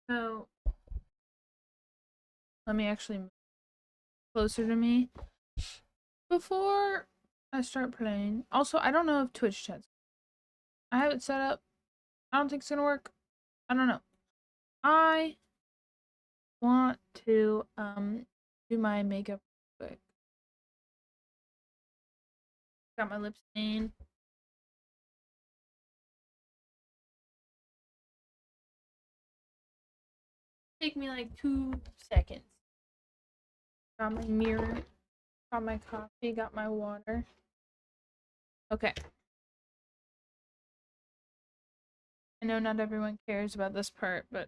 So let me actually move closer to me before I start playing. Also, I don't know if Twitch chat's. I have it set up. I don't think it's gonna work. I don't know. I want to do my makeup quick. Got my lip stain. Take me like 2 seconds. Got my mirror. Got my coffee. Got my water. Okay. I know not everyone cares about this part, but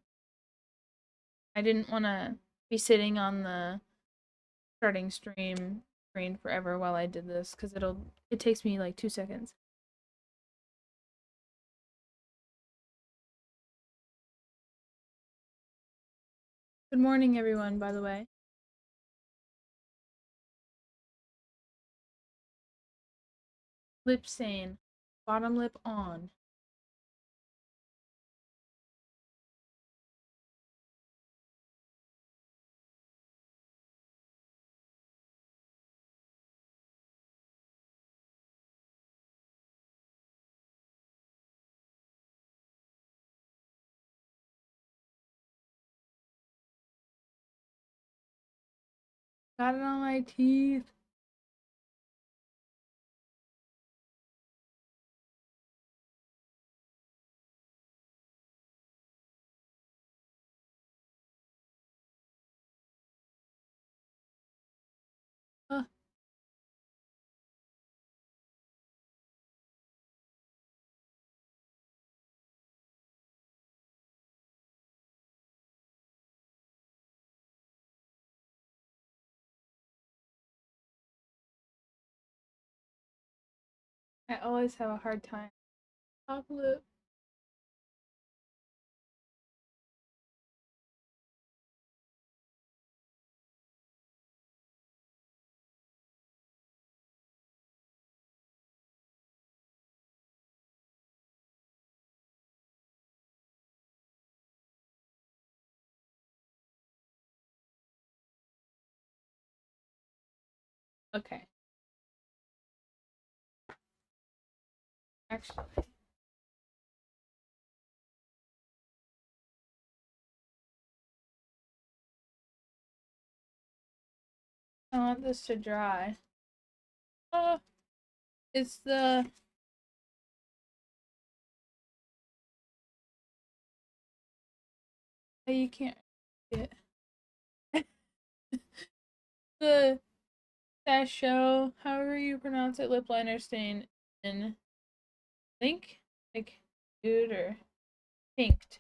I didn't want to be sitting on the starting stream screen forever while I did this because it takes me like 2 seconds. Good morning, everyone, by the way. Lip stain. Bottom lip on. Got it on my teeth. Uh, I always have a hard time. Top lip. Okay. Actually, I want this to dry. Oh, it's the. You can't get the Sasho, however you pronounce it, lip liner stain in pink, like nude or pinked.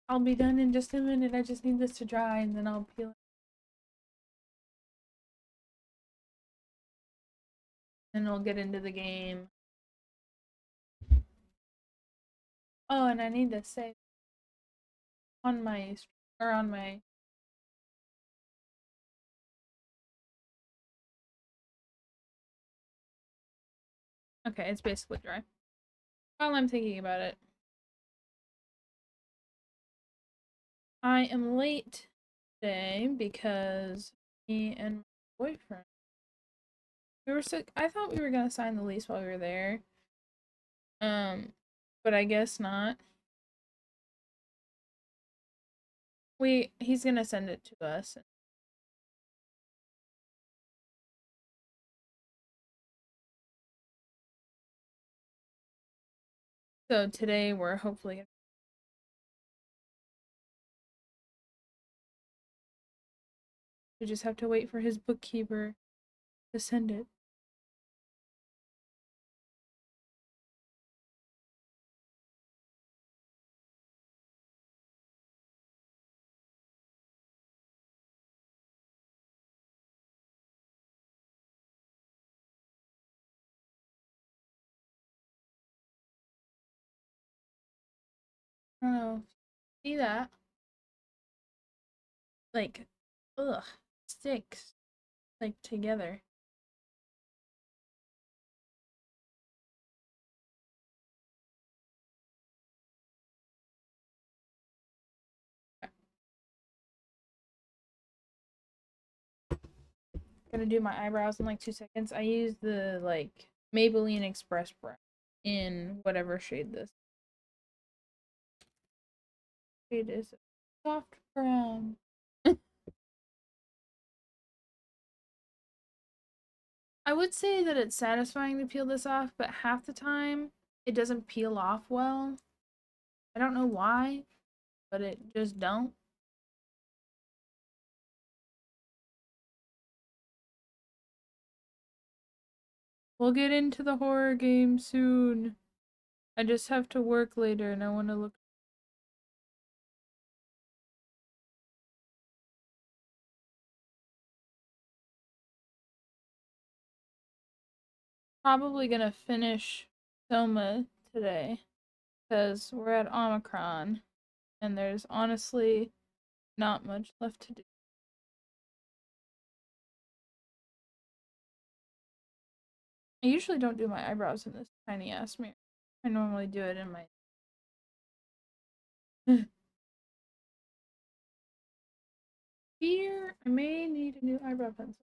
I'll be done in just a minute. I just need this to dry and then I'll peel it. And we'll get into the game. Oh, and I need to save on my or on my. Okay, it's basically dry. While I'm thinking about it, I am late today because me and my boyfriend we were sick. I thought we were gonna sign the lease while we were there. Um, but I guess not. He's gonna send it to us. So today we're hopefully we just have to wait for his bookkeeper to send it. I don't know. See that? Like, ugh, sticks like together. gonna do my eyebrows in like 2 seconds. I use the like Maybelline Express brush in whatever shade this shade is. Soft brown. I would say that it's satisfying to peel this off, but half the time it doesn't peel off well. I don't know why, but it just don't. We'll get into the horror game soon. I just have to work later and I want to look. Probably gonna finish Soma today because we're at Omicron and there's honestly not much left to do. I usually don't do my eyebrows in this tiny ass mirror. I normally do it in my here. I may need a new eyebrow pencil.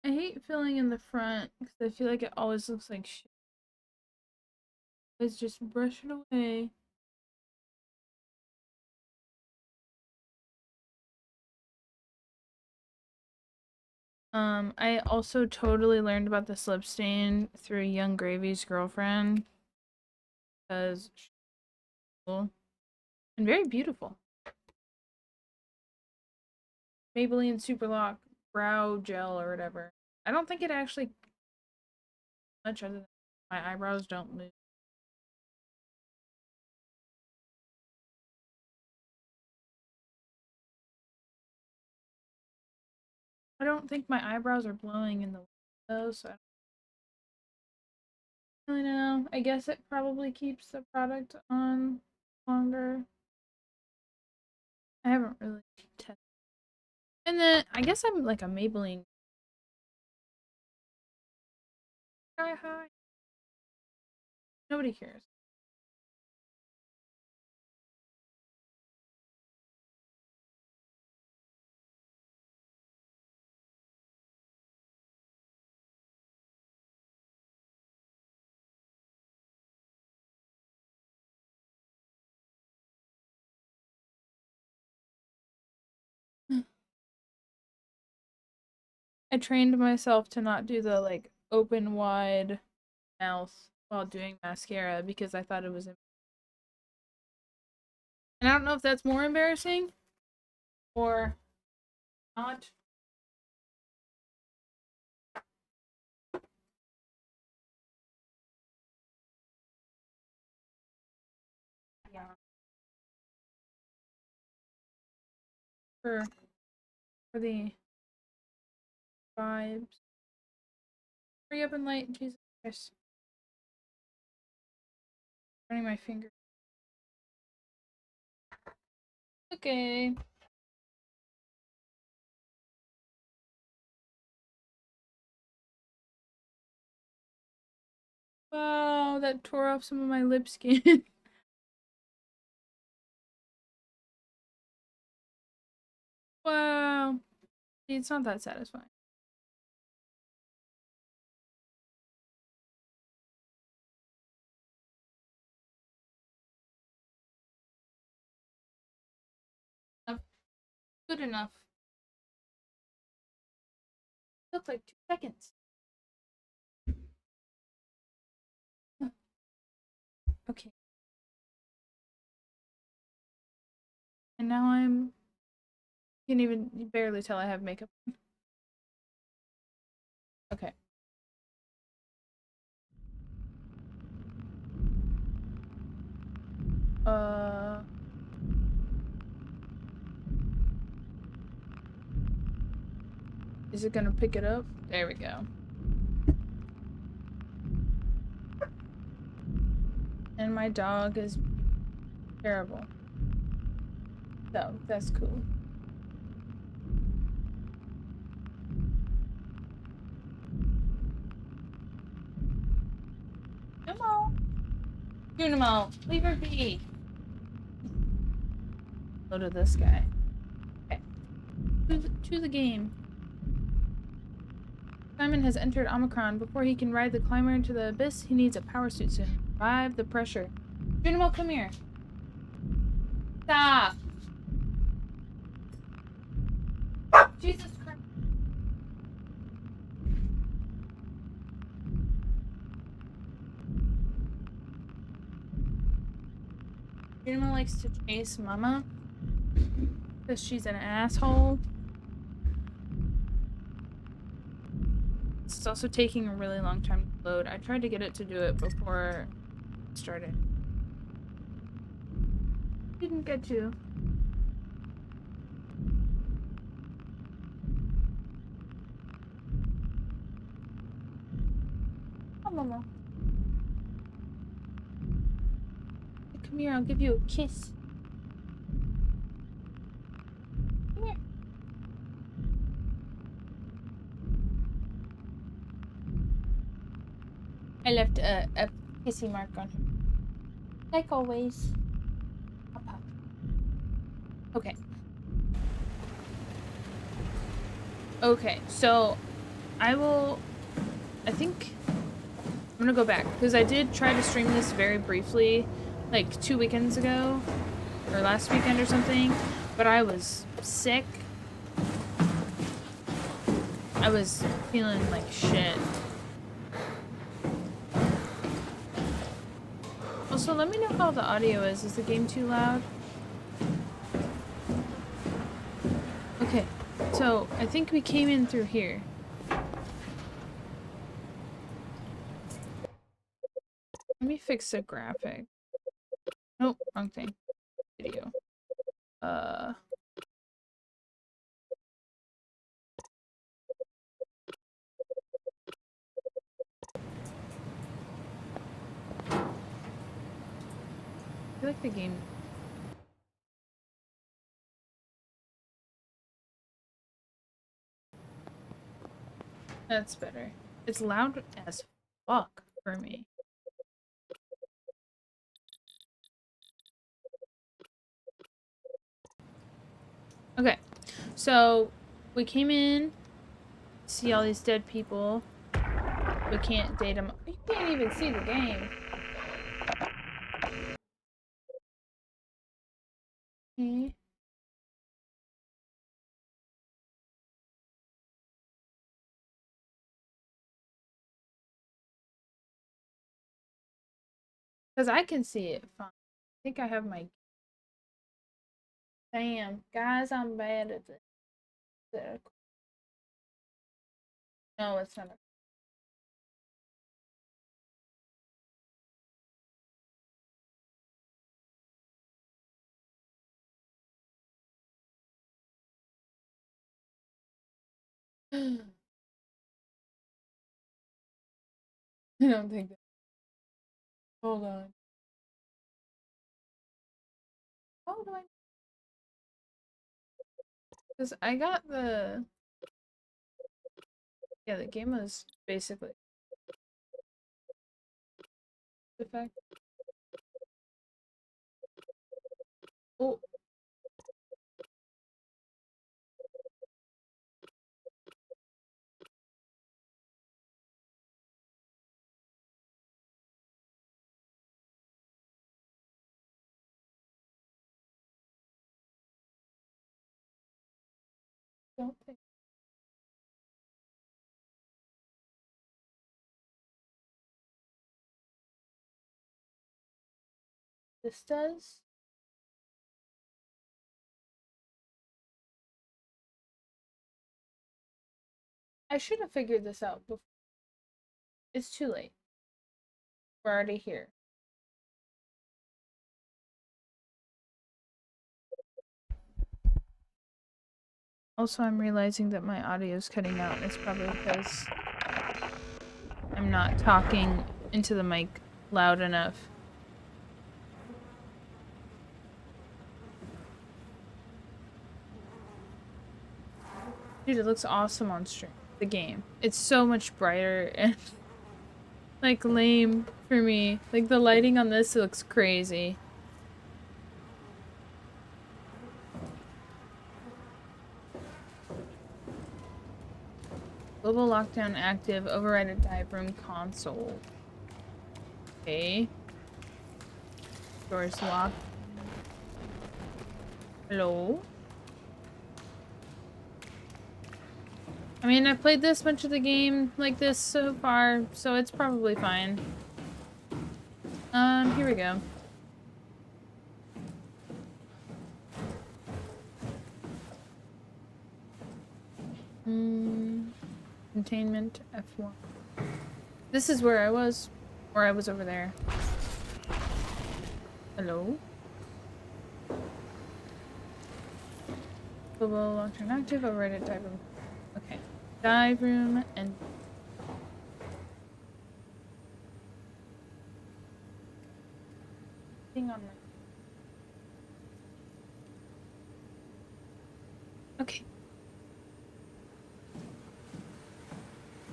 I hate filling in the front because I feel like it always looks like shit. Let's just brush it away. I also totally learned about this lip stain through Young Gravy's girlfriend because she's cool and very beautiful. Maybelline Superlock Brow Gel or whatever. I don't think it actually much other than my eyebrows don't move. I don't think my eyebrows are blowing in the window, so I don't really know. I guess it probably keeps the product on longer. I haven't really tested. And then I guess I'm like a Maybelline. Hi, hi. Nobody cares. I trained myself to not do the like open wide mouth while doing mascara because I thought it was. And I don't know if that's more embarrassing or not. Yeah. For the vibes. Hurry up and light, Jesus Christ. Running my finger. Okay. Wow, that tore off some of my lip skin. Wow. See, it's not that satisfying. Good enough. Took like 2 seconds. Okay. And now I'm. You can even barely tell I have makeup. Okay. Uh. Is it gonna pick it up? There we go. my dog is terrible. So, that's cool. Junimo! Junimo, leave her be! Go to this guy. Okay. To the game. Simon has entered Omicron. Before he can ride the climber into the abyss, he needs a power suit to survive the pressure. Junimo, come here. Stop! Jesus Christ. Junimo likes to chase Mama because she's an asshole. It's also taking a really long time to load. I tried to get it to do it before it started. Didn't get to. Oh, Mama. Come here, I'll give you a kiss. Come here. I left a kissy mark on her. Like always. Pop. Okay. Okay, so I think I'm gonna go back because I did try to stream this very briefly like 2 weekends ago or last weekend or something, but I was sick. I was feeling like shit. Also, let me know how the audio is. Is the game too loud? Okay, so I think we came in through here. Let me fix the graphic. Nope, wrong thing. Video. I feel like the game. That's better. It's loud as fuck for me. Okay, so we came in, see all these dead people. We can't date them. You can't even see the game. Okay. Because I can see it fine. I think I have my. Damn, guys, I'm bad at this. No, it's not. I don't think that. Hold on. How do I? Because I got the. Yeah, the game was basically. Effect. Oh. Don't think. This does. I should have figured this out before. It's too late. We're already here. Also, I'm realizing that my audio is cutting out. It's probably because I'm not talking into the mic loud enough. Dude, it looks awesome on stream. The game. It's so much brighter and like lame for me. Like the lighting on this looks crazy. Global lockdown active. Override a dive room console. Okay. Doors locked. Hello? I mean, I played this much of the game like this so far, so it's probably fine. Here we go. Containment F1. This is where I was. Or I was over there. Hello? Global long-term active, override it, dive room. Okay. Dive room and... thing on my... Okay.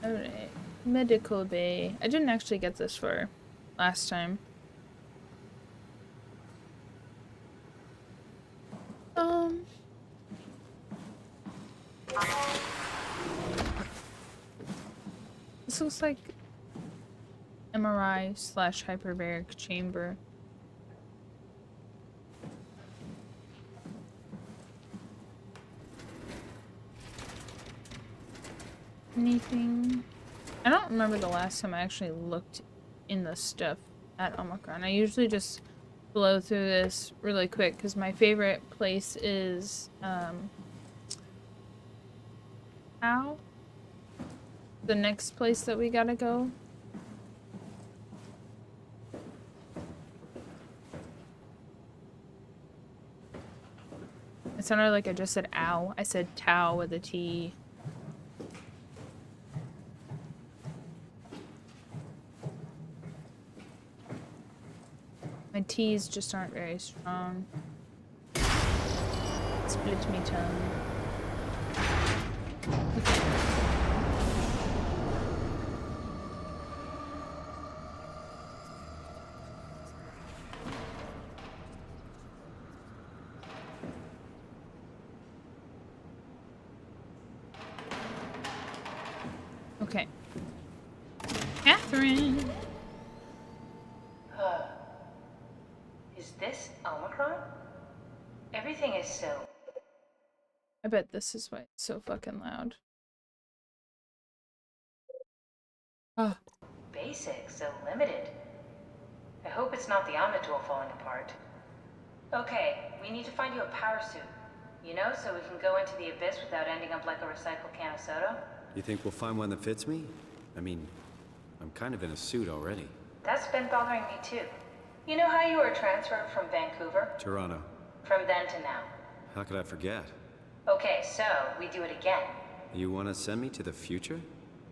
Alright. Medical bay. I didn't actually get this for last time. This looks like MRI / hyperbaric chamber. Anything? I don't remember the last time I actually looked in the stuff at Omicron. I usually just blow through this really quick because my favorite place is Ow? The next place that we gotta go. It sounded like I just said ow. I said Tao with a T. My T's just aren't very strong. Split me tongue. Okay. Okay. Catherine! Is this Omicron? Everything is so... I bet this is why it's so fucking loud. Ah. basic, so limited. I hope it's not the Omnitool falling apart. Okay, we need to find you a power suit. You know, so we can go into the abyss without ending up like a recycled can of soda? You think we'll find one that fits me? I mean, I'm kind of in a suit already. That's been bothering me too. You know how you were transferred from Vancouver? Toronto. From then to now. How could I forget? Okay, so we do it again. You want to send me to the future?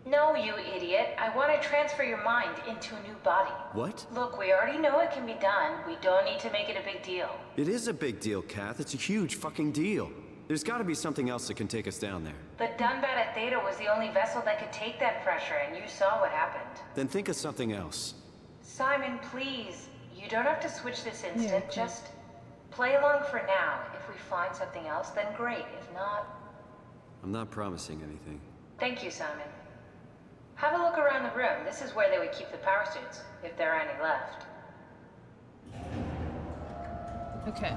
No, you idiot. I want to transfer your mind into a new body. What? Look, we already know it can be done. We don't need to make it a big deal. It is a big deal, Kath. It's a huge fucking deal. There's got to be something else that can take us down there. The Dunbat at Theta was the only vessel that could take that pressure, and you saw what happened. Then think of something else. Simon, please. You don't have to switch this instant. Yeah, okay. Just play along for now. If we find something else, then great. If not... I'm not promising anything. Thank you, Simon. Have a look around the room. This is where they would keep the power suits, if there are any left. Okay.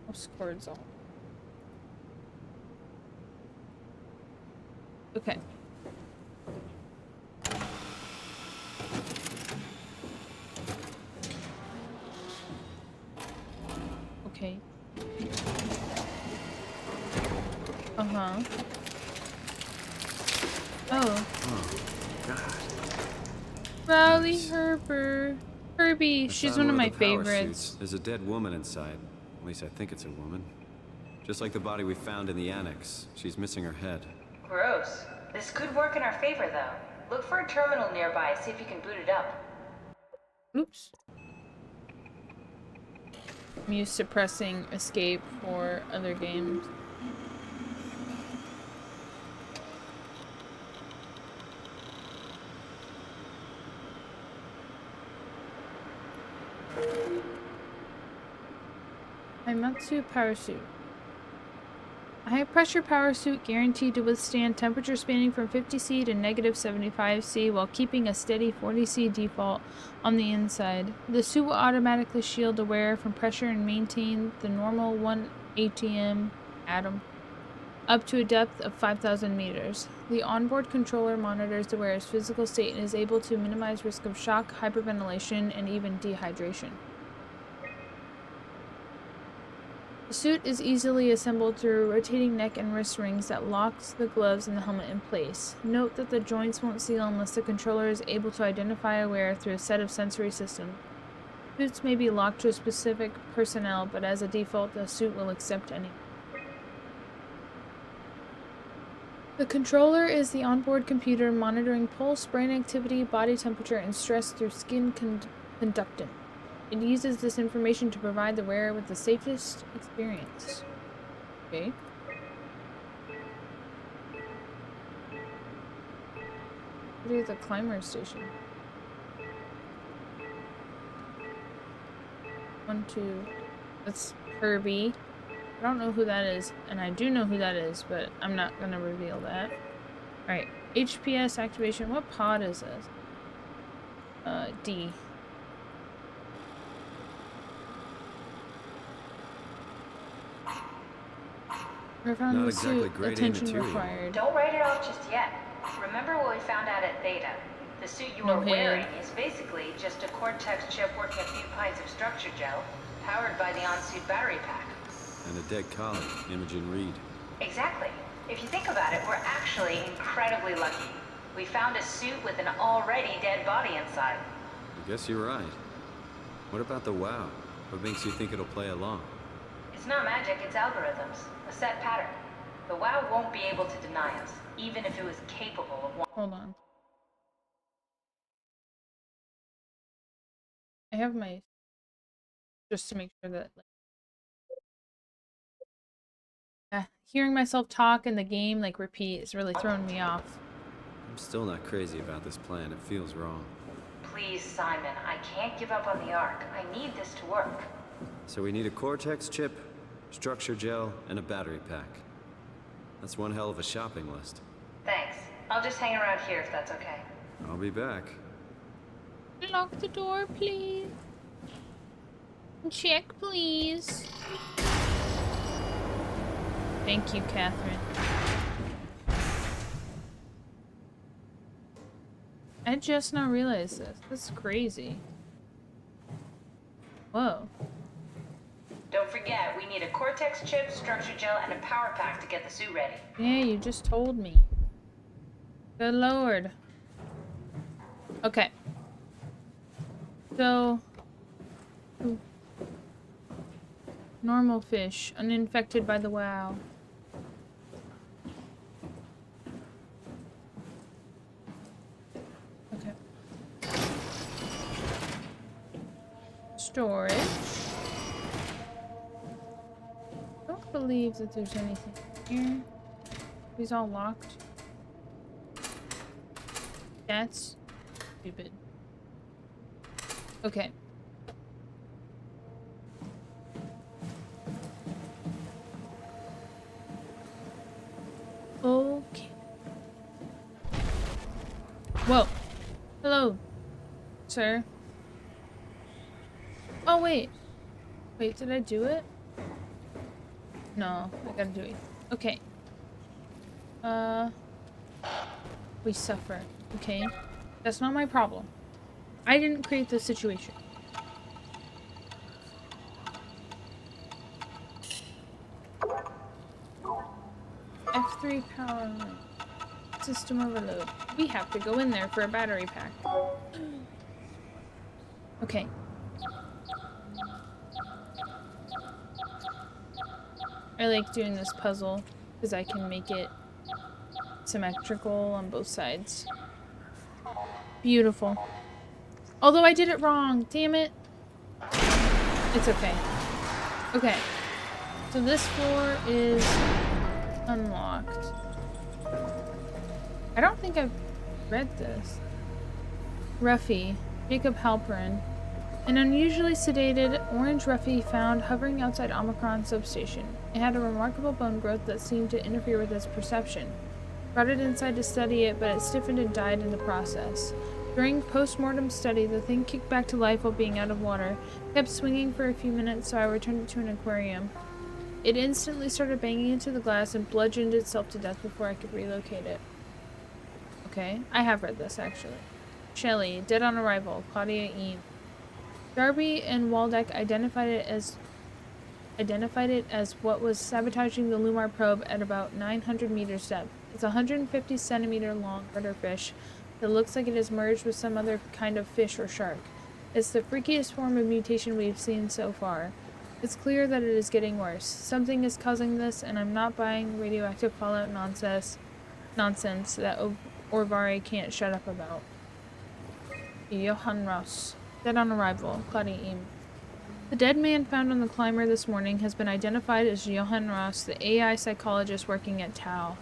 Mouse cords on. Okay. Okay. Uh-huh. Oh. Oh, God. Rowley Herbie. She's one of my favorites. There's a dead woman inside. At least I think it's a woman. Just like the body we found in the annex. She's missing her head. Gross. This could work in our favor, though. Look for a terminal nearby, see if you can boot it up. Oops. I'm used to pressing escape for other games. Haimatsu power suit. A high-pressure power suit guaranteed to withstand temperatures spanning from 50°C to -75°C while keeping a steady 40°C default on the inside. The suit will automatically shield the wearer from pressure and maintain the normal 1 atm atom up to a depth of 5,000 meters. The onboard controller monitors the wearer's physical state and is able to minimize risk of shock, hyperventilation, and even dehydration. The suit is easily assembled through rotating neck and wrist rings that locks the gloves and the helmet in place. Note that the joints won't seal unless the controller is able to identify a wearer through a set of sensory systems. Suits may be locked to a specific personnel, but as a default, the suit will accept any. The controller is the onboard computer monitoring pulse, brain activity, body temperature, and stress through skin conductance. It uses this information to provide the wearer with the safest experience. Okay. Go to the climber station. 1, 2. That's Herbie. I don't know who that is, and I do know who that is, but I'm not gonna reveal that. Alright. HPS activation. What pod is this? D. Found Not the exactly suit. grade A Attention material. required. Don't write it off just yet. Remember what we found out at Theta? The suit you No are head. wearing is basically just a Cortex chip working a few pints of structure gel, powered by the on-suit battery pack. And a dead colleague, Imogen Reed. Exactly. If you think about it, we're actually incredibly lucky. We found a suit with an already dead body inside. I guess you're right. What about the WoW? What makes you think it'll play along? It's not magic, it's algorithms. A set pattern. The WoW won't be able to deny us, even if it was capable of... Hold on. I have my... just to make sure that... hearing myself talk in the game, like, repeat, is really throwing me off. I'm still not crazy about this plan. It feels wrong. Please, Simon, I can't give up on the Ark. I need this to work. So we need a Cortex chip, structure gel, and a battery pack. That's one hell of a shopping list. Thanks. I'll just hang around here if that's okay. I'll be back. Lock the door, please. Check, please. Thank you, Catherine. I just now realized this. That's crazy. Whoa. Don't forget, we need a Cortex chip, structure gel, and a power pack to get the suit ready. Yeah, you just told me. Good lord. Okay. So... normal fish, uninfected by the WoW. Okay. Storage. I don't believe that there's anything here. These all locked. That's stupid. Okay. Okay. Whoa. Hello, sir. Oh, wait. Wait, did I do it? No, I gotta do it. Okay. We suffer. Okay. That's not my problem. I didn't create this situation. F3 power room. System overload. We have to go in there for a battery pack. Okay. I like doing this puzzle because I can make it symmetrical on both sides. Beautiful. Although I did it wrong. Damn it. It's okay. Okay. So this floor is unlocked. I don't think I've read this. Ruffy, Jacob Halperin. An unusually sedated orange Ruffy found hovering outside Omicron substation. It had a remarkable bone growth that seemed to interfere with its perception. Brought it inside to study it, but it stiffened and died in the process. During post-mortem study, the thing kicked back to life while being out of water. Kept swinging for a few minutes, so I returned it to an aquarium. It instantly started banging into the glass and bludgeoned itself to death before I could relocate it. Okay, I have read this actually. Shelley, dead on arrival. Claudia Eames. Darby and Waldeck identified it as what was sabotaging the Lumar probe at about 900 meters depth. It's a 150 centimeter long rudderfish that looks like it has merged with some other kind of fish or shark. It's the freakiest form of mutation we've seen so far. It's clear that it is getting worse. Something is causing this, and I'm not buying radioactive fallout nonsense that Orvari can't shut up about. Johann Ross. Dead on arrival. Claudia Eames. The dead man found on the climber this morning has been identified as Johann Ross, the AI psychologist working at Tau.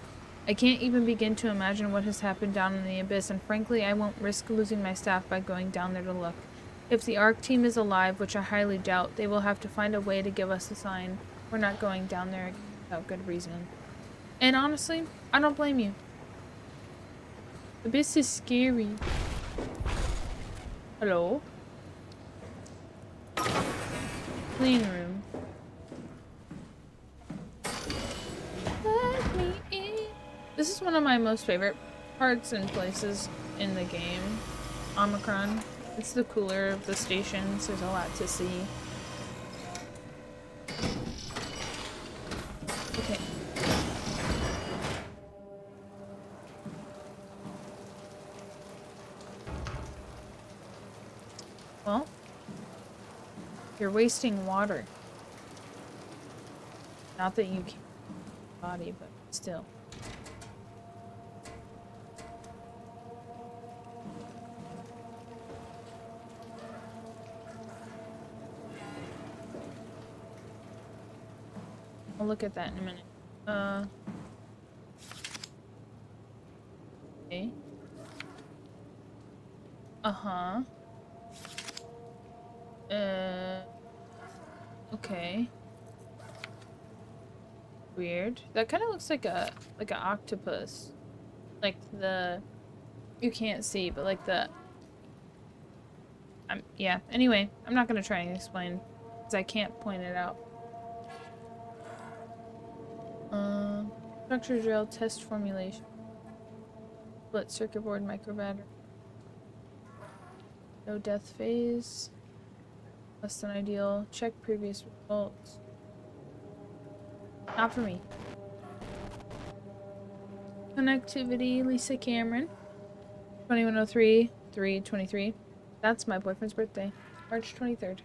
I can't even begin to imagine what has happened down in the abyss, and frankly, I won't risk losing my staff by going down there to look. If the ARC team is alive, which I highly doubt, they will have to find a way to give us a sign. We're not going down there without good reason. And honestly, I don't blame you. The abyss is scary. Hello? Clean room. Let me in. This is one of my most favorite parts and places in the game. Omicron. It's the cooler of the stations. There's a lot to see. Okay. Well, you're wasting water. Not that you can't body, but still. I'll look at that in a minute. Okay. Uh-huh. Okay. Weird. That kind of looks like an octopus. Like the... You can't see, but like the... yeah. Anyway, I'm not gonna try and explain, because I can't point it out. Structure drill test formulation. Split circuit board microbattery. No death phase. Less than ideal. Check previous results. Not for me. Connectivity, Lisa Cameron. 2103-323. That's my boyfriend's birthday. March 23rd.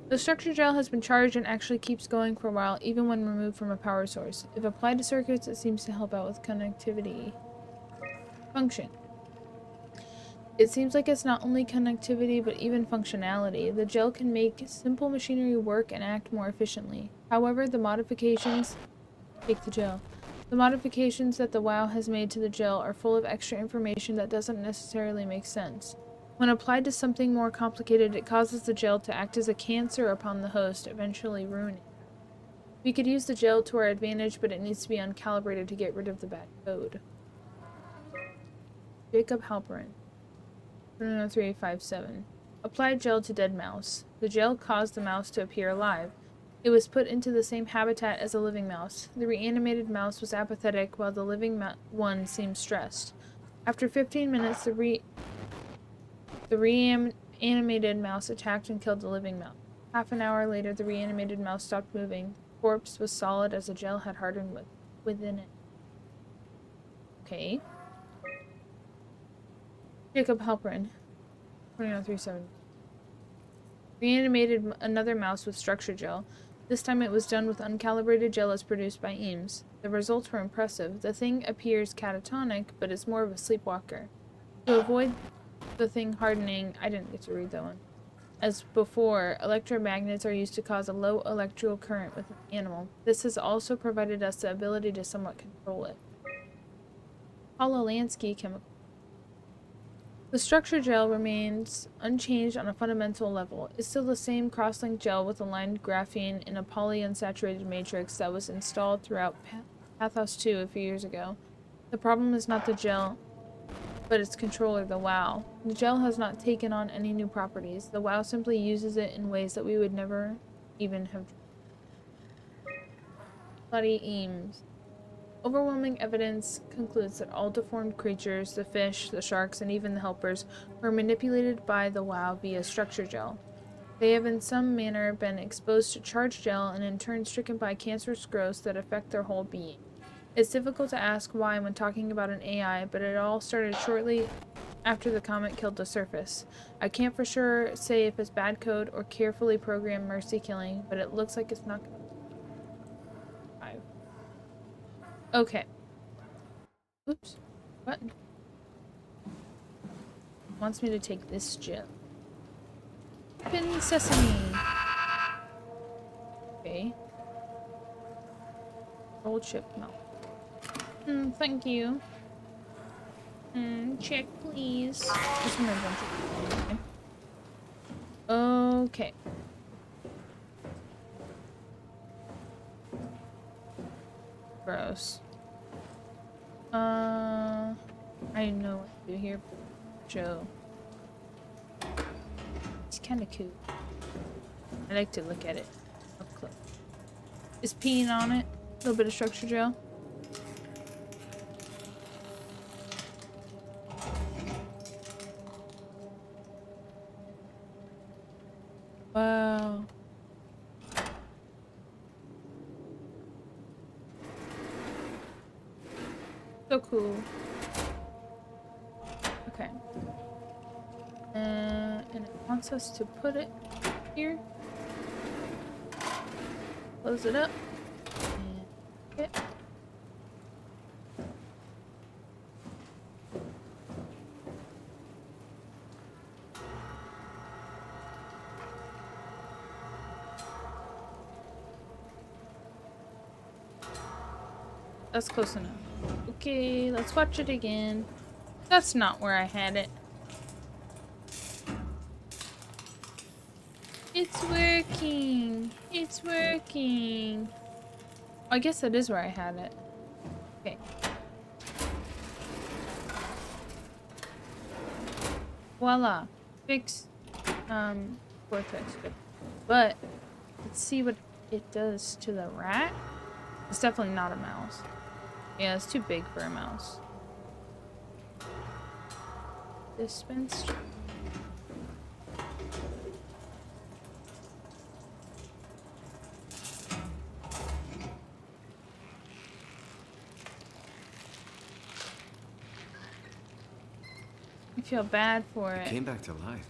The structure gel has been charged and actually keeps going for a while, even when removed from a power source. If applied to circuits, it seems to help out with connectivity. Function. It seems like it's not only connectivity, but even functionality. The gel can make simple machinery work and act more efficiently. However, the modifications... Take the gel. The modifications that the WoW has made to the gel are full of extra information that doesn't necessarily make sense. When applied to something more complicated, it causes the gel to act as a cancer upon the host, eventually ruining it. We could use the gel to our advantage, but it needs to be uncalibrated to get rid of the bad code. Jacob Halperin. 70357. Applied gel to dead mouse. The gel caused the mouse to appear alive. It was put into the same habitat as a living mouse. The reanimated mouse was apathetic, while the living one seemed stressed. After 15 minutes, the reanimated mouse attacked and killed the living mouse. Half an hour later, the reanimated mouse stopped moving. The corpse was solid as the gel had hardened within it. Okay. Jacob Halperin. 2137. Reanimated another mouse with structure gel. This time it was done with uncalibrated gel as produced by Eames. The results were impressive. The thing appears catatonic, but is more of a sleepwalker. To avoid the thing hardening. I didn't get to read that one. As before, electromagnets are used to cause a low electrical current with an animal. This has also provided us the ability to somewhat control it. Hololansky chemical. The structure gel remains unchanged on a fundamental level. It's still the same cross-linked gel with aligned graphene in a polyunsaturated matrix that was installed throughout Pathos 2 a few years ago. The problem is not the gel, but its controller, the WoW. The gel has not taken on any new properties. The WoW simply uses it in ways that we would never even have. Bloody Eames. Overwhelming evidence concludes that all deformed creatures, the fish, the sharks, and even the helpers, were manipulated by the WoW via structure gel. They have in some manner been exposed to charged gel and in turn stricken by cancerous growths that affect their whole being. It's difficult to ask why when talking about an AI, but it all started shortly after the comet killed the surface. I can't for sure say if it's bad code or carefully programmed mercy killing, but it looks like it's not going to survive. Okay. Oops. Button. Wants me to take this gel. Open sesame. Okay. Roll chip milk. Thank you. Check please. This one is one. Okay. Gross. I know what to do here. Joe. It's kind of cool. I like to look at it up close. Is peeing on it? A little bit of structure gel. Wow. So cool. Okay. And it wants us to put it here. Close it up. And okay. That's close enough. Okay, let's watch it again. That's not where I had it. It's working. It's working. I guess that is where I had it. Okay. Voila. Fix vortex. But let's see what it does to the rat. It's definitely not a mouse. Yeah, it's too big for a mouse. Dispensed. I feel bad for it. It came back to life.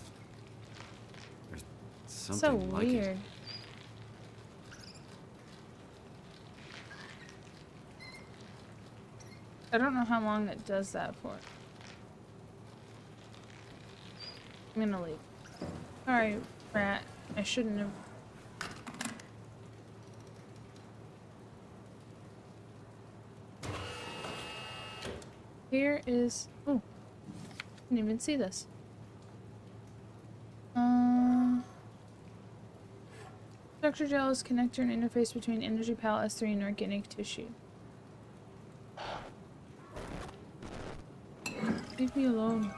There's So something like weird. it. I don't know how long it does that for. I'm gonna leave. Sorry, rat. I shouldn't have. Here is. Oh, didn't even see this. Structure gel is connector and interface between Energy Pal S3 and organic tissue. Leave me alone.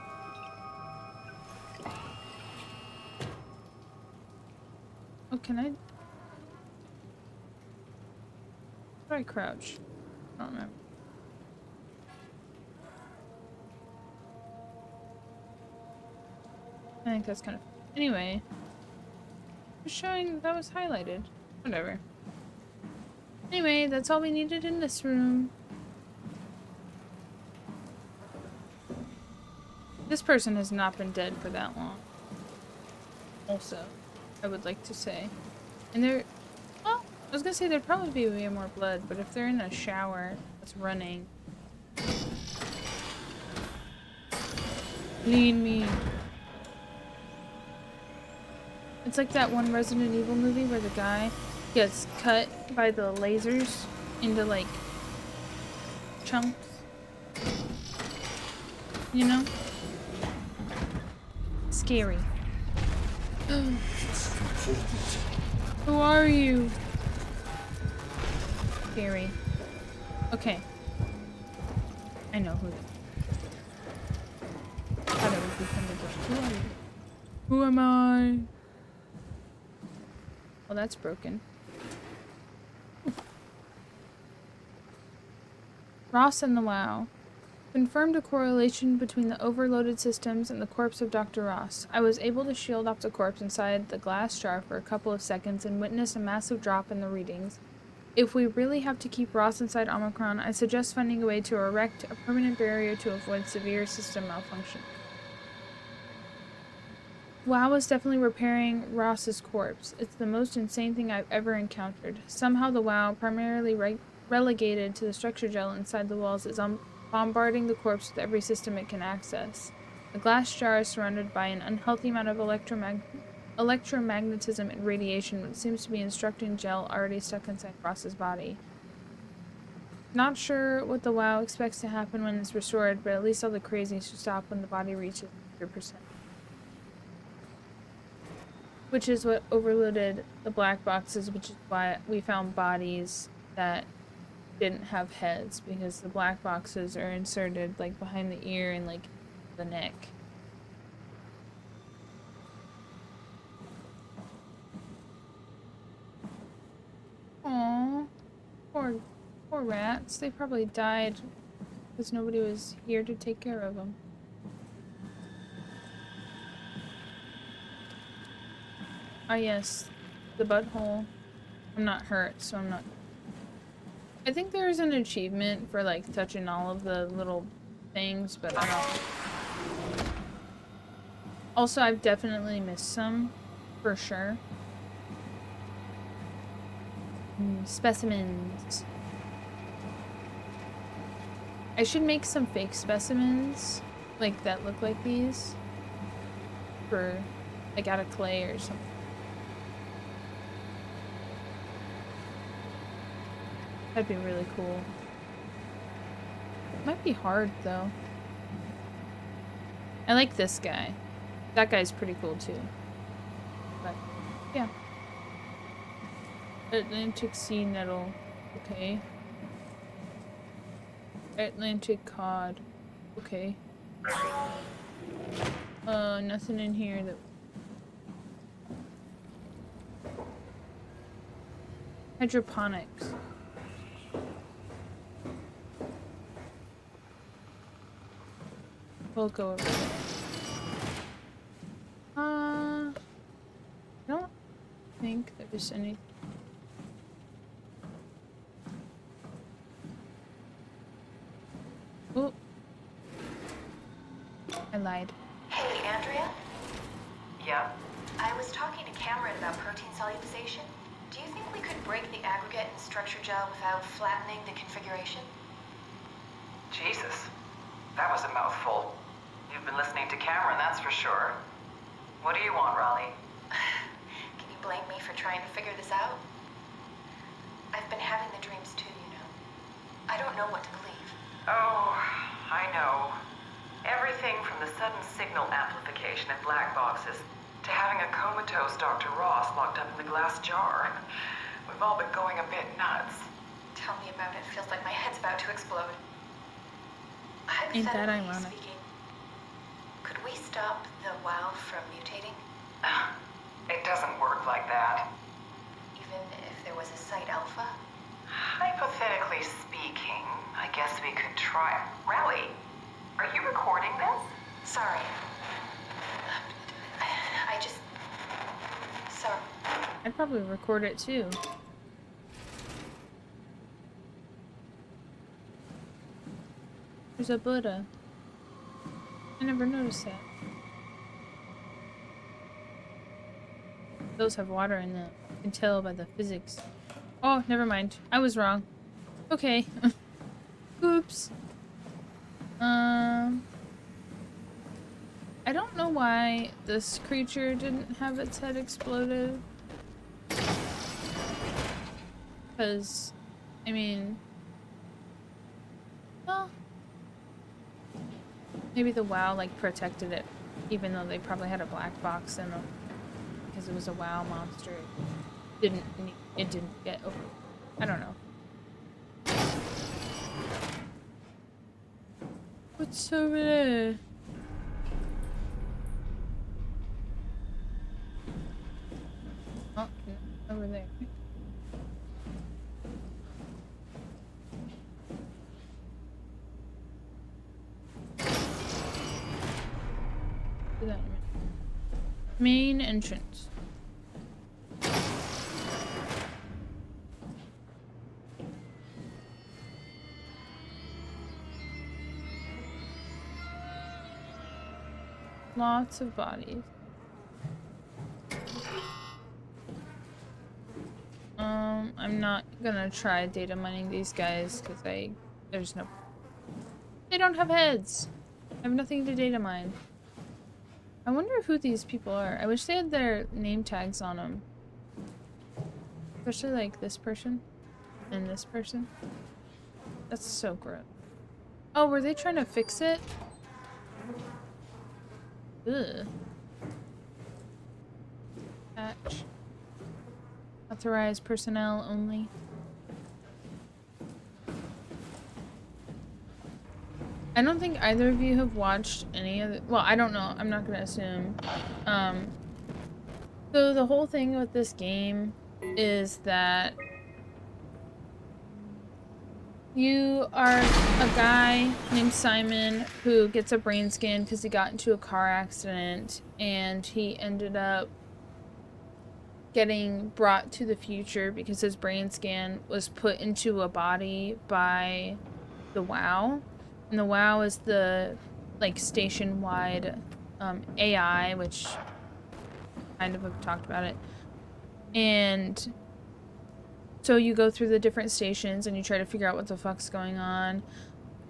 Oh, can I? How do I crouch? I don't remember. I think that's kind of. Anyway. Just showing that was highlighted. Whatever. Anyway, that's all we needed in this room. This person has not been dead for that long. Also, I would like to say. And there... Well, I was gonna say there'd probably be way more blood, but if they're in a shower that's running... Lean me. It's like that one Resident Evil movie where the guy gets cut by the lasers into like chunks, you know? Scary. Who are you? Scary. Okay. I know who. I thought it would be fun to get. Who are you? Who am I? Well, that's broken. Ross and the WoW confirmed a correlation between the overloaded systems and the corpse of Dr. Ross. I was able to shield off the corpse inside the glass jar for a couple of seconds and witness a massive drop in the readings. If we really have to keep Ross inside Omicron, I suggest finding a way to erect a permanent barrier to avoid severe system malfunction. WoW is definitely repairing Ross's corpse. It's the most insane thing I've ever encountered. Somehow the WoW, primarily relegated to the structure gel inside the walls, is bombarding the corpse with every system it can access. The glass jar is surrounded by an unhealthy amount of electromagnetism and radiation, which seems to be instructing gel already stuck inside Ross's body. Not sure what the WoW expects to happen when it's restored, but at least all the crazy should stop when the body reaches 100%. Which is what overloaded the black boxes, which is why we found bodies that didn't have heads, because the black boxes are inserted like behind the ear and like the neck. Aww, poor rats. They probably died because nobody was here to take care of them. Ah yes, the butthole. I'm not hurt, so I'm not. I think there's an achievement for like touching all of the little things, but I don't. Also, I've definitely missed some, for sure. Specimens. I should make some fake specimens, like that look like these, for like out of clay or something. That'd be really cool. Might be hard though. I like this guy. That guy's pretty cool too. But yeah. Atlantic sea nettle. Okay. Atlantic cod. Okay. Nothing in here that. Hydroponics. We'll go over there. I don't think that there's any. Oh. I lied. Hey, Andrea? Yeah? I was talking to Cameron about protein solubilization. Do you think we could break the aggregate and structure gel without flattening the configuration? Jesus. That was a mouthful. You've been listening to Cameron, that's for sure. What do you want, Raleigh? Can you blame me for trying to figure this out? I've been having the dreams too, you know. I don't know what to believe. Oh, I know. Everything from the sudden signal amplification in black boxes to having a comatose Dr. Ross locked up in the glass jar. We've all been going a bit nuts. Tell me about it. Feels like my head's about to explode. Ain't that Hypothetically ironic? speaking, could we stop the WoW from mutating? It doesn't work like that. Even if there was a site alpha? Hypothetically speaking, I guess we could try. Raleigh, are you recording this? Sorry. I just... Sorry. I'd probably record it too. There's a Buddha. I never noticed that. Those have water in them. I can tell by the physics. Oh, never mind. I was wrong. Okay. Oops. I I don't know why this creature didn't have its head exploded. Because, I mean, well, maybe the WoW like protected it, even though they probably had a black box in them because it was a WoW monster. It didn't get over. I don't know. What's over there? Oh, no, over there. Do that in a minute. Main entrance. Lots of bodies. I'm not gonna try data mining these guys because they don't have heads. I have nothing to data mine. I wonder who these people are. I wish they had their name tags on them. Especially like this person and this person. That's so gross. Oh, were they trying to fix it? Ugh. Patch. Authorized personnel only. I don't think either of you have watched any of the— well, I don't know. I'm not gonna assume. So the whole thing with this game is that you are a guy named Simon who gets a brain scan because he got into a car accident and he ended up getting brought to the future because his brain scan was put into a body by the WoW. And the WoW is the like station-wide AI, which kind of have talked about it. And so you go through the different stations and you try to figure out what the fuck's going on.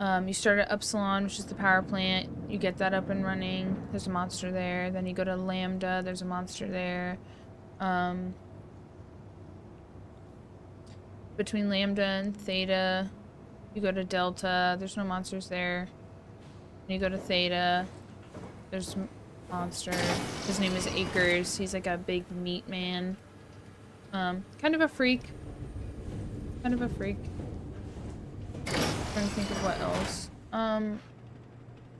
You start at Upsilon, which is the power plant. You get that up and running. There's a monster there. Then you go to Lambda. There's a monster there. Between Lambda and Theta, you go to Delta. There's no monsters there. And you go to Theta. There's a monster. His name is Acres. He's like a big meat man. Kind of a freak. Kind of a freak. Trying to think of what else.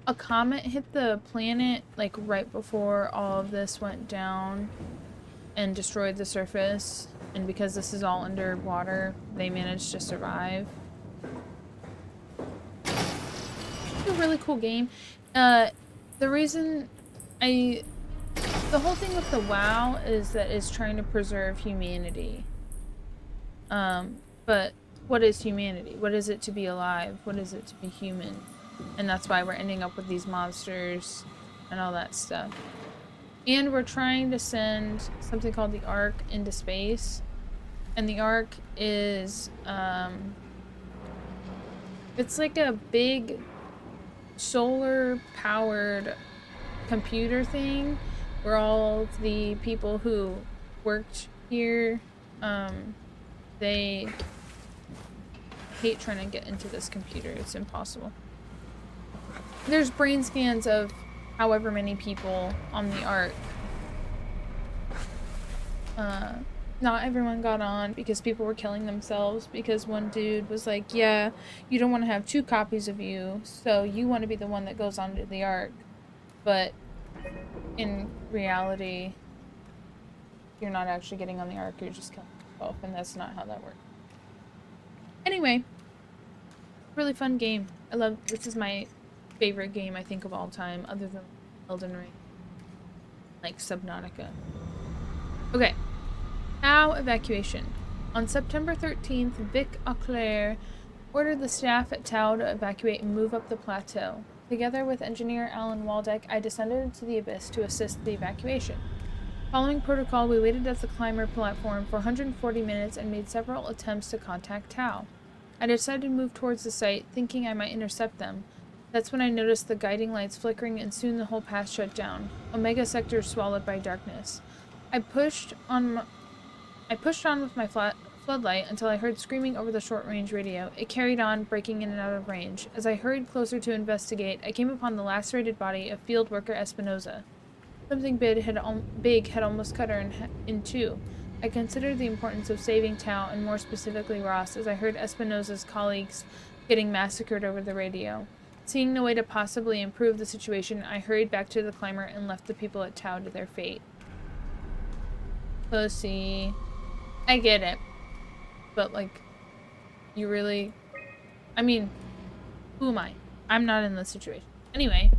A comet hit the planet like right before all of this went down and destroyed the surface, and because this is all underwater, they managed to survive. It's a really cool game. The reason the whole thing with the WoW is that it's trying to preserve humanity. But what is humanity? What is it to be alive? What is it to be human? And that's why we're ending up with these monsters and all that stuff. And we're trying to send something called the Ark into space. And the Ark is, it's like a big solar-powered computer thing where all of the people who worked here, they hate trying to get into this computer. It's impossible. There's brain scans of however many people on the Ark. Not everyone got on because people were killing themselves because one dude was like, yeah, you don't want to have 2 copies of you, so you want to be the one that goes onto the Ark. But in reality, you're not actually getting on the Ark, you're just killing yourself, and that's not how that works. Anyway, really fun game. This is my favorite game, I think, of all time, other than Elden Ring. Like Subnautica. Okay. Tau evacuation. On September 13th, Vic Auclair ordered the staff at Tau to evacuate and move up the plateau. Together with engineer Alan Waldeck, I descended into the abyss to assist the evacuation. Following protocol, we waited at the climber platform for 140 minutes and made several attempts to contact Tau. I decided to move towards the site, thinking I might intercept them. That's when I noticed the guiding lights flickering and soon the whole path shut down. Omega sector swallowed by darkness. I pushed on with my floodlight until I heard screaming over the short-range radio. It carried on, breaking in and out of range. As I hurried closer to investigate, I came upon the lacerated body of field worker Espinosa. Something big had almost cut her in two. I considered the importance of saving Tao, and more specifically Ross, as I heard Espinosa's colleagues getting massacred over the radio. Seeing no way to possibly improve the situation, I hurried back to the climber and left the people at Tao to their fate. Pussy. I get it. But, like, you really... I mean, who am I? I'm not in this situation. Anyway,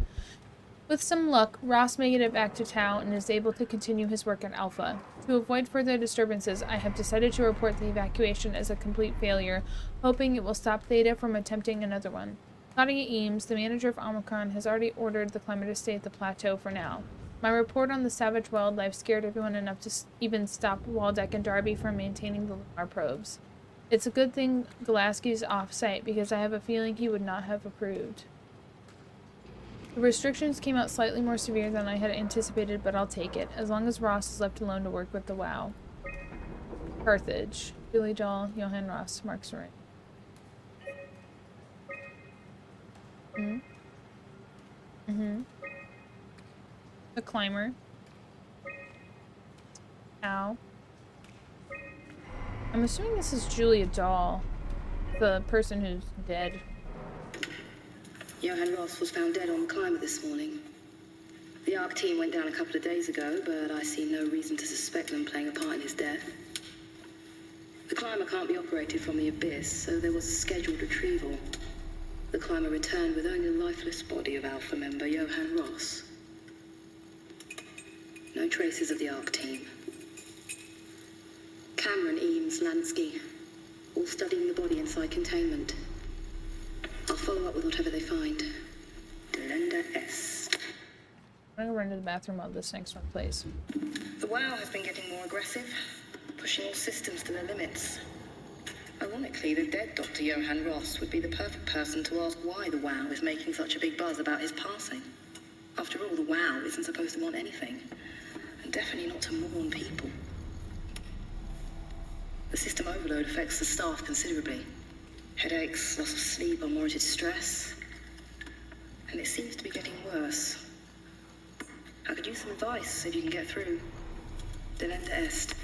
with some luck, Ross made it back to Tao and is able to continue his work at Alpha. To avoid further disturbances, I have decided to report the evacuation as a complete failure, hoping it will stop Theta from attempting another one. Claudia Eames, the manager of Omicron, has already ordered the climber to stay at the plateau for now. My report on the savage wildlife scared everyone enough to even stop Waldeck and Darby from maintaining the lunar probes. It's a good thing Gulaski's off-site, because I have a feeling he would not have approved. The restrictions came out slightly more severe than I had anticipated, but I'll take it, as long as Ross is left alone to work with the WoW. Carthage. Billy Doll, Johann Ross, Mark Soren. The climber. Ow. I'm assuming this is Julia Dahl, the person who's dead. Johann Ross was found dead on the climber this morning. The ARC team went down a couple of days ago, but I see no reason to suspect them playing a part in his death. The climber can't be operated from the abyss, so there was a scheduled retrieval. The climber returned with only the lifeless body of Alpha member Johann Ross. No traces of the ARC team. Cameron, Eames, Lansky, all studying the body inside containment. I'll follow up with whatever they find. Delenda S. I'm gonna run to the bathroom while this next one plays. The WoW has been getting more aggressive, pushing all systems to their limits. Ironically, the dead Dr. Johann Ross would be the perfect person to ask why the WoW is making such a big buzz about his passing. After all, the WoW isn't supposed to want anything, and definitely not to mourn people. The system overload affects the staff considerably. Headaches, loss of sleep, unwarranted stress. And it seems to be getting worse. I could use some advice if you can get through. Delenda Est.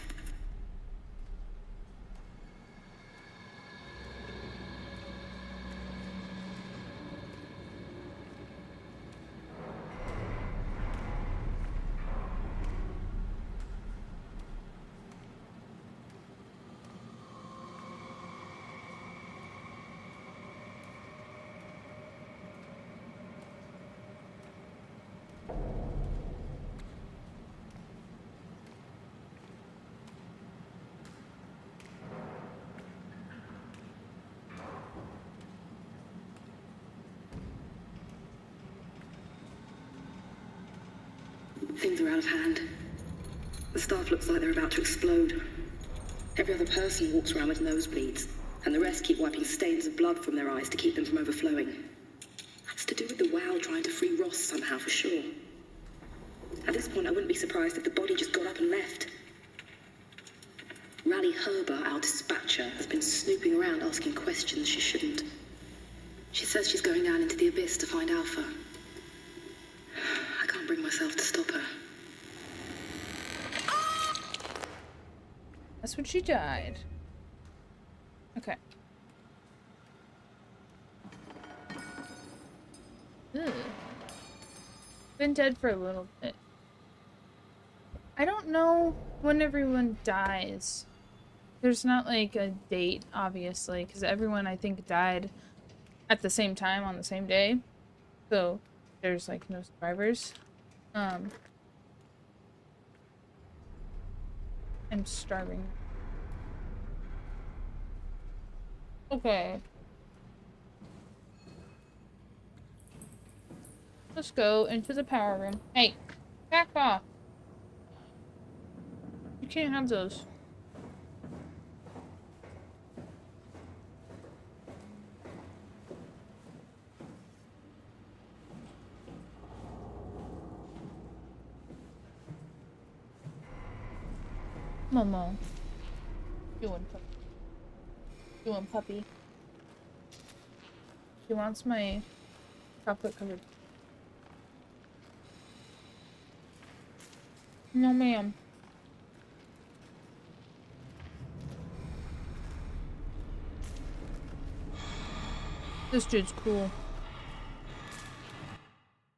Things are out of hand. The staff looks like they're about to explode. Every other person walks around with nosebleeds, and the rest keep wiping stains of blood from their eyes to keep them from overflowing. That's to do with the WoW trying to free Ross somehow, for sure. At this point, I wouldn't be surprised if the body just got up and left. Rally Herber, our dispatcher, has been snooping around asking questions she shouldn't. She says she's going down into the abyss to find Alpha. I can't bring myself to stop her. That's when she died. Okay. Ugh. Been dead for a little bit. I don't know when everyone dies. There's not like a date, obviously, because everyone I think died at the same time on the same day. So there's like no survivors. I'm starving. Okay. Let's go into the power room. Hey, back off. You can't have those. Momo. Doing puppy. Doing puppy. She wants my chocolate covered. No, ma'am. This dude's cool.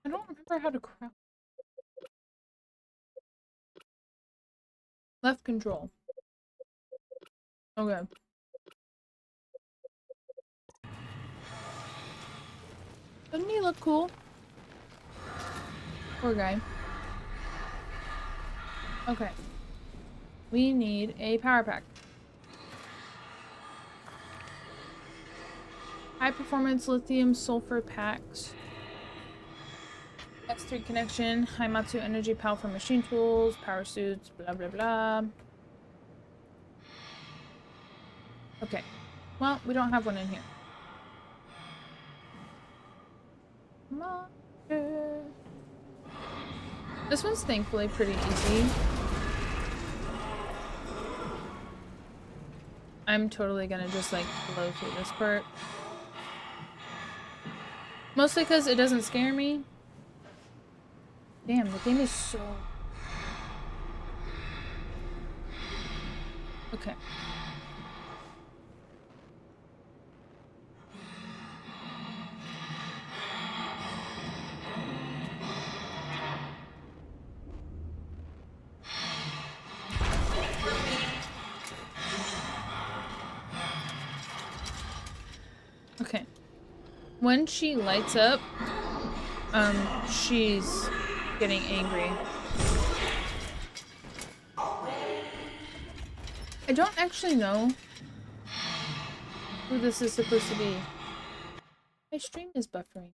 I don't remember how to crouch. Left control. Okay. Doesn't he look cool? Poor guy. Okay. We need a power pack. High performance lithium sulfur packs. S3 connection. Haimatsu energy power for machine tools. Power suits. Blah blah blah. Okay. Well, we don't have one in here. Monster. This one's thankfully pretty easy. I'm totally gonna just like blow through this part. Mostly because it doesn't scare me. Damn, the game is so... Okay. Okay. When she lights up, she's getting angry. I don't actually know who this is supposed to be. My stream is buffering.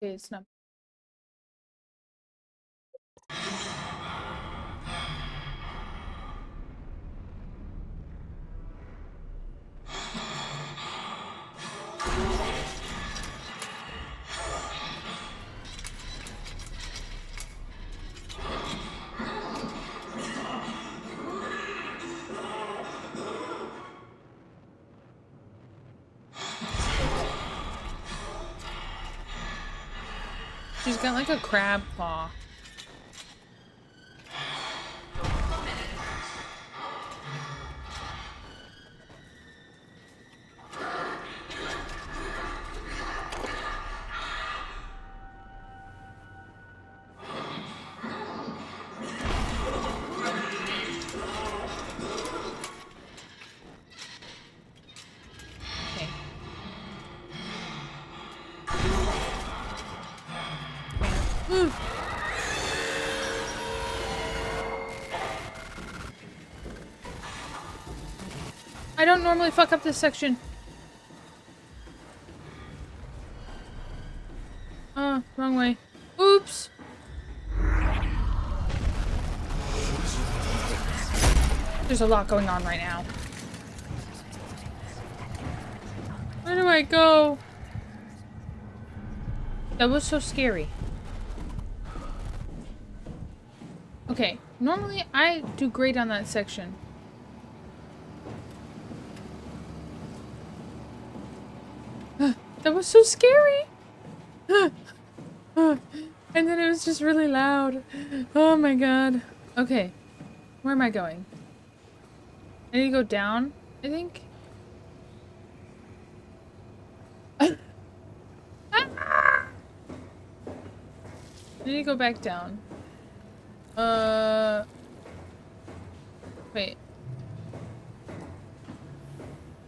Okay, it's not. She's got like a crab claw. Okay. Ooh. I don't normally fuck up this section. Wrong way. Oops. There's a lot going on right now. Where do I go? That was so scary. Okay, normally I do great on that section. That was so scary. And then it was just really loud. Oh my god. Okay, where am I going? I need to go down, I think. I need to go back down. Wait.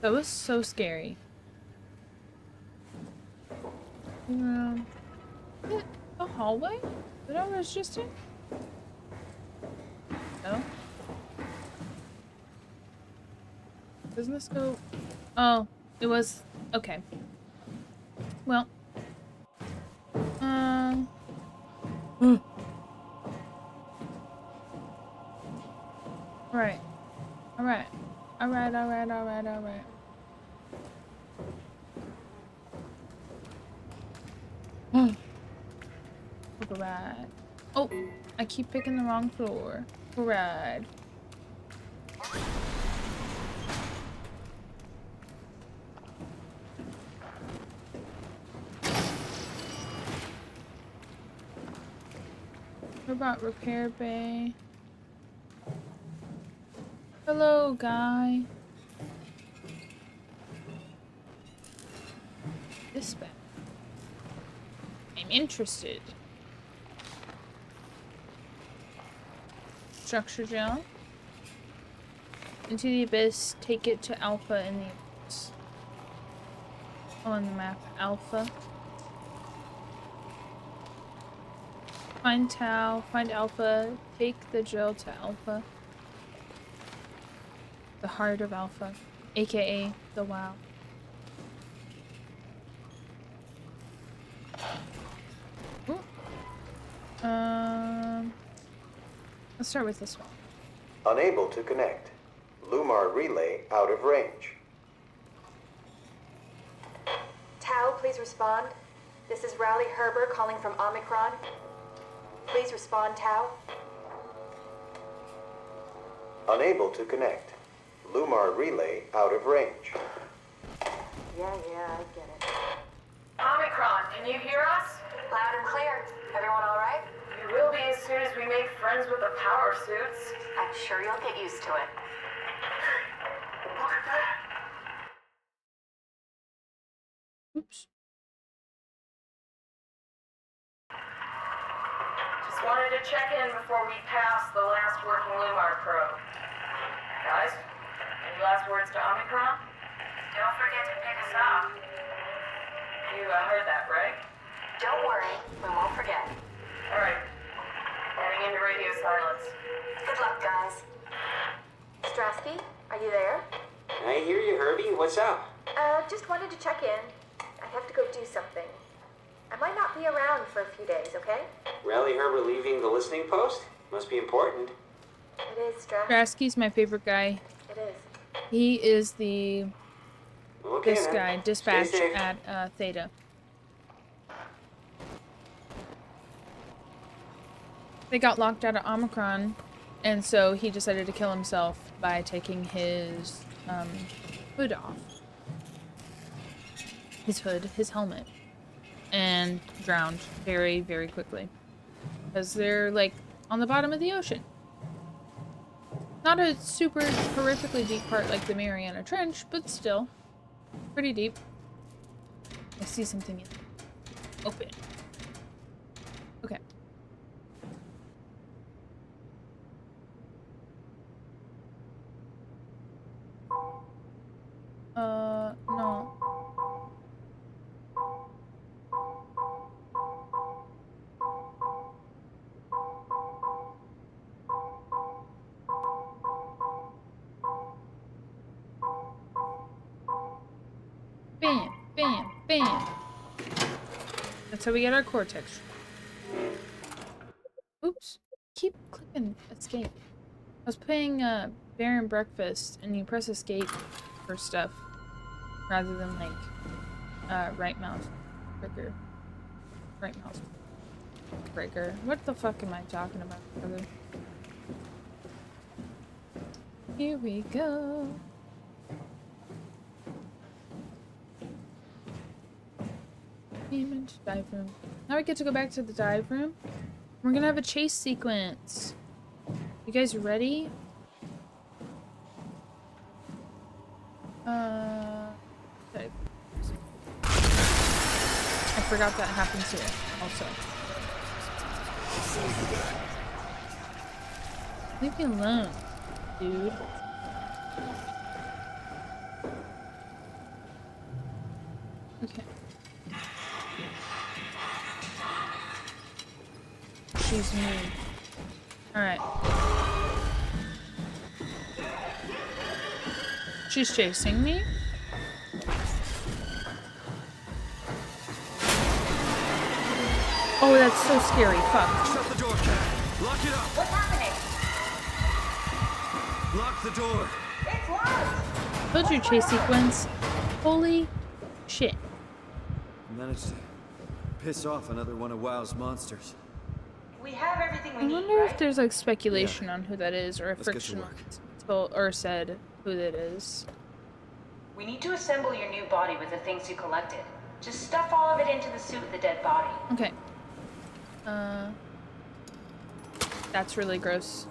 That was so scary. The hallway that I was just in? No? Doesn't this go... Oh, it was... Okay. Well. Alright. Alright. Alright, alright, alright, alright. take a ride. Oh, I keep picking the wrong floor. Ride. What about repair bay? Hello, guy. Dispatch. I'm interested. Structure gel. Into the abyss. Take it to Alpha in the abyss. On the map, Alpha. Find Tau. Find Alpha. Take the gel to Alpha. The heart of Alpha, aka the WoW. Ooh. Let's start with this one. Unable to connect. Lumar relay out of range. Tau, please respond. This is Rowley Herber calling from Omicron. Please respond, Tau. Unable to connect. Lumar relay out of range. Yeah, I get it. Omicron, can you hear us? Loud and clear. Everyone all right? We will be as soon as we make friends with the power suits. I'm sure you'll get used to it. Look at that. Oops. Just wanted to check in before we pass the last working Lumar probe. Guys, any last words to Omicron? Don't forget to pick us up. You heard that, right? Don't worry, we won't forget. All right. Heading into radio silence. Good luck, guys. Strasky, are you there? I hear you, Herbie. What's up? Just wanted to check in. I have to go do something. I might not be around for a few days, okay? Rowley Herber leaving the listening post? Must be important. It is, Strask. Drasky's my favorite guy. It is. He is the Okay, this then. guy, Stay dispatch safe. at Theta. They got locked out of Omicron, and so he decided to kill himself by taking his hood off. His hood, his helmet, and drowned very, very quickly. Because they're, like, on the bottom of the ocean. Not a super horrifically deep part like the Mariana Trench, but still pretty deep. I see something in there. Open. Okay. No. Bam, bam, bam. That's how we get our cortex. Oops. Keep clicking escape. I was playing Bear and Breakfast, and you press escape for stuff rather than like right mouse trigger. Right mouse trigger. What the fuck am I talking about, brother? Here we go. Image dive room. Now we get to go back to the dive room. We're gonna have a chase sequence. You guys ready? Dive. I forgot that happens here also. Leave me alone, dude. Okay. She's me. Alright. She's chasing me? Oh, that's so scary. Fuck. Shut the door, Cat. Lock it up. What's happening? Lock the door. It's locked! Told you chase sequence. Holy shit. Managed to piss off another one of WoW's monsters. We have everything we I need, wonder if right? there's like speculation on who that is, or if Let's get to Friction work. told or said who that is. We need to assemble your new body with the things you collected. Just stuff all of it into the suit with the dead body. Okay. That's really gross.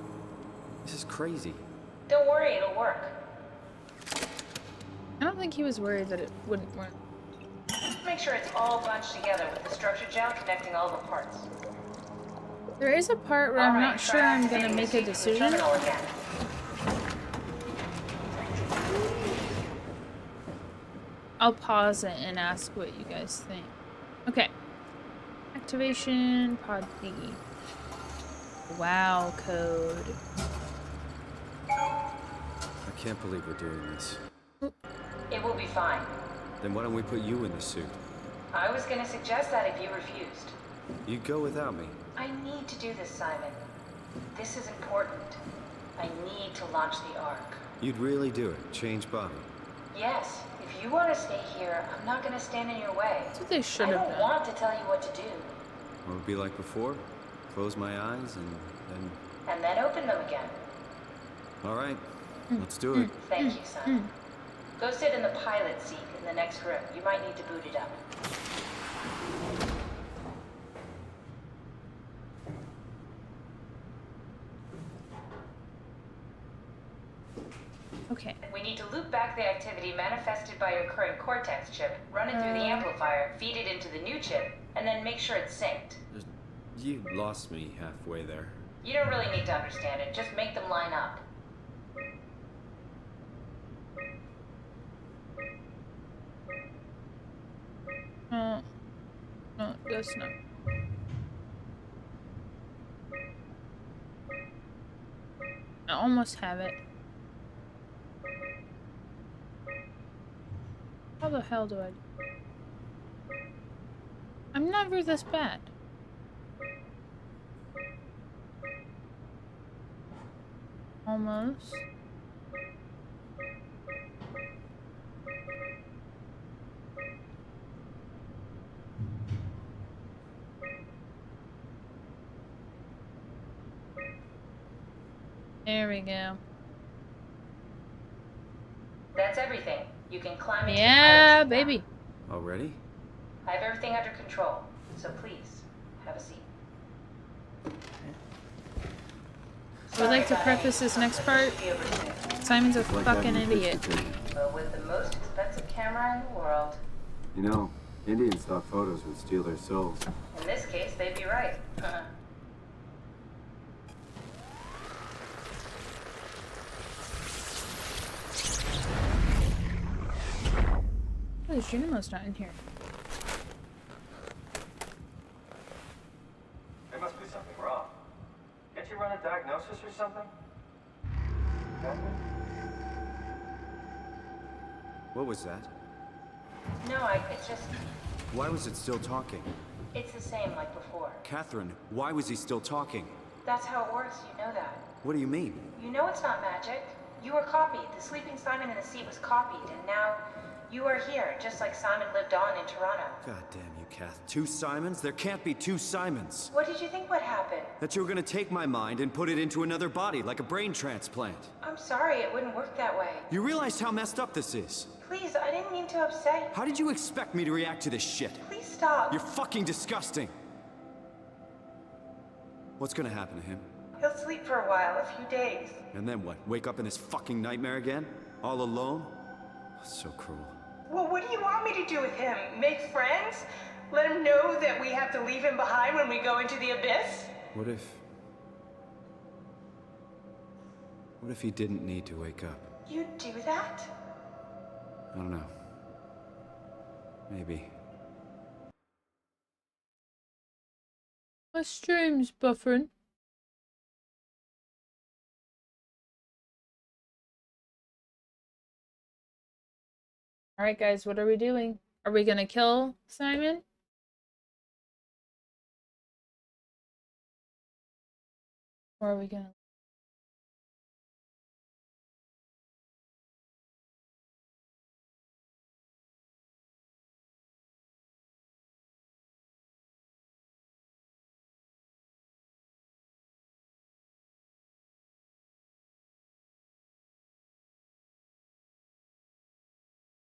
This is crazy. Don't worry, it'll work. I don't think he was worried that it wouldn't work. Make sure it's all bunched together with the structure gel connecting all the parts. There is a part where I'm not sure I'm gonna make a decision. I'll pause it and ask what you guys think. Okay. Activation pod D. Wow code. I can't believe we're doing this. It will be fine. Then why don't we put you in the suit? I was gonna suggest that if you refused. You'd go without me. I need to do this, Simon. This is important. I need to launch the Ark. You'd really do it. Change body. Yes, if you want to stay here, I'm not gonna stand in your way. That's what they should I have don't done. want to tell you what to do. What would it be like before? Close my eyes and then... And then open them again. All right. Let's do it. Thank you, son. Go sit in the pilot seat in the next room. You might need to boot it up. Okay. We need to loop back the activity manifested by your current Cortex chip, run it through the amplifier, feed it into the new chip, and then make sure it's synced. You lost me halfway there. You don't really need to understand it, just make them line up. No, that's not. I almost have it. How the hell do I do? I'm never this bad. Almost. There we go. That's everything. You can climb into Yeah, the pilot seat baby. Already? now. I have everything under control, so please, have a seat. I would like to preface this next part. Simon's a fucking idiot. But with the most expensive camera in the world. You know, Indian stock photos would steal their souls. In this case, they'd be right. Oh, Junimo's not in here. There must be something wrong. Can't you run a diagnosis or something? What was that? No, it's just, Why was it still talking? it's the same like before. Catherine, why was he still talking? That's how it works, you know that. What do you mean? You know it's not magic. You were copied. The sleeping Simon in the seat was copied, and now you are here, just like Simon lived on in Toronto. God damn you, Kath. 2 Simons? There can't be 2 Simons. What did you think would happen? That you were gonna take my mind and put it into another body, like a brain transplant. I'm sorry, it wouldn't work that way. You realize how messed up this is? Please, I didn't mean to upset you. How did you expect me to react to this shit? Please stop. You're fucking disgusting. What's gonna happen to him? He'll sleep for a while, a few days. And then what? Wake up in this fucking nightmare again? All alone? So cruel. Well, what do you want me to do with him? Make friends? Let him know that we have to leave him behind when we go into the abyss? What if he didn't need to wake up? You'd do that? I don't know. Maybe. My stream's buffering. Alright guys, what are we doing? Are we gonna kill Simon? Or are we gonna...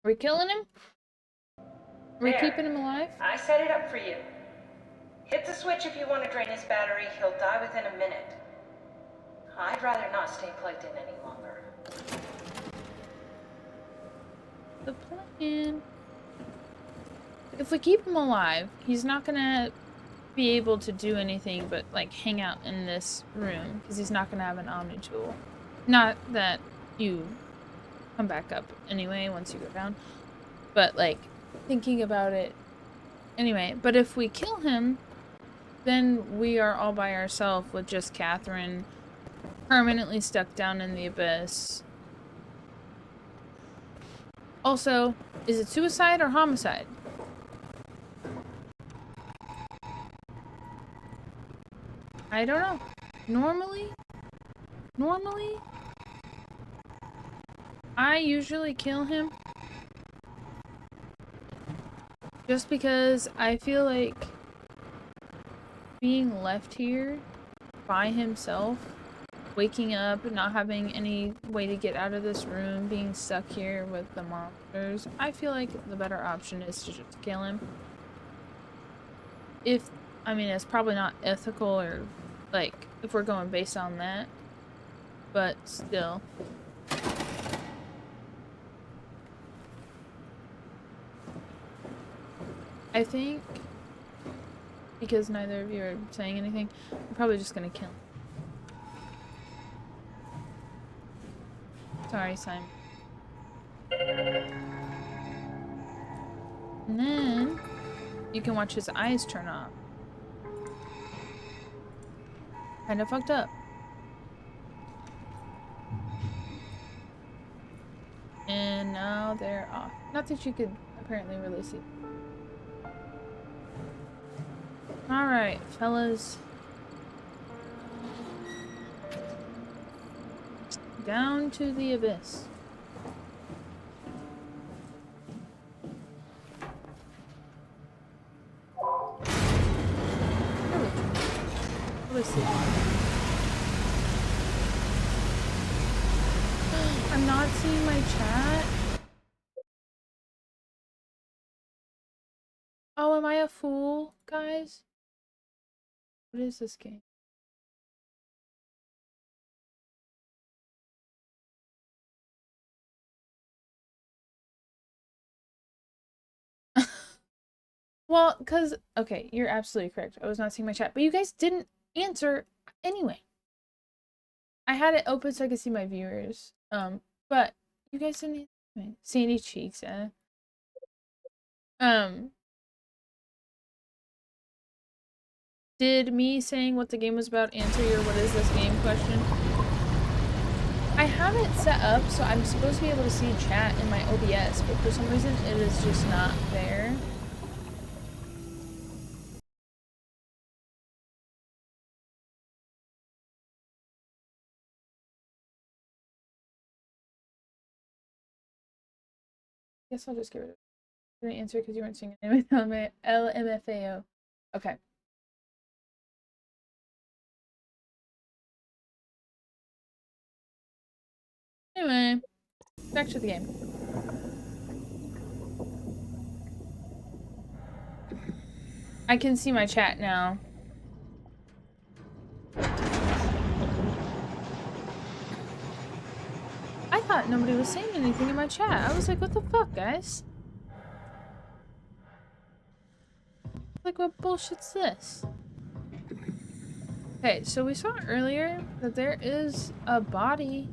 Are we killing him? Are we keeping him alive? I set it up for you. Hit the switch if you want to drain his battery. He'll die within a minute. I'd rather not stay plugged in any longer. The plan. If we keep him alive, he's not gonna be able to do anything but like hang out in this room because he's not gonna have an Omni tool. Not that you come back up anyway once you go down, but like thinking about it anyway. But if we kill him, then we are all by ourselves with just Catherine permanently stuck down in the abyss. Also, is it suicide or homicide? I don't know. Normally, I usually kill him just because I feel like being left here by himself, waking up, not having any way to get out of this room, being stuck here with the monsters, I feel like the better option is to just kill him. I mean, it's probably not ethical or, like, if we're going based on that, but still. I think, because neither of you are saying anything, I'm probably just gonna kill him. Sorry, Simon. And then you can watch his eyes turn off. Kinda fucked up. And now they're off. Not that you could apparently really see. Alright, fellas. Down to the abyss. Let's see. I'm not seeing my chat. Oh, am I a fool, guys? What is this game? Well, because, okay, you're absolutely correct. I was not seeing my chat, but you guys didn't answer anyway. I had it open so I could see my viewers. But you guys didn't see any cheeks, eh? Did me saying what the game was about answer your what is this game question? I have it set up so I'm supposed to be able to see chat in my OBS, but for some reason it is just not there. Guess I'll just get rid of it. I didn't answer because you weren't seeing it with my LMFAO. Okay. Anyway, back to the game. I can see my chat now. I thought nobody was saying anything in my chat. I was like, what the fuck, guys? Like, what bullshit's this? Okay, so we saw earlier that there is a body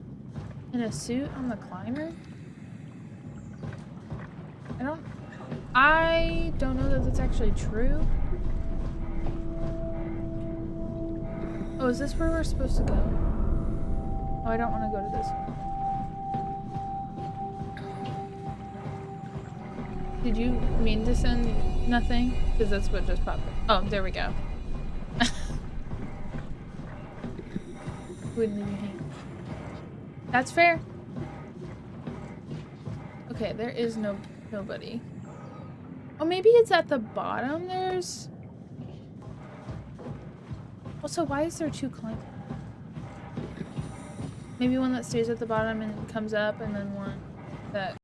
in a suit on the climber. I don't know that that's actually true. Oh, is this where we're supposed to go? Oh, I don't want to go to this one. Did you mean to send nothing? Because that's what just popped up. Oh, there we go. Wouldn't leave me hanging. That's fair. Okay, there is nobody. Oh, maybe it's at the bottom. There's. Also, why is there two climbers? Maybe one that stays at the bottom and comes up, and then one that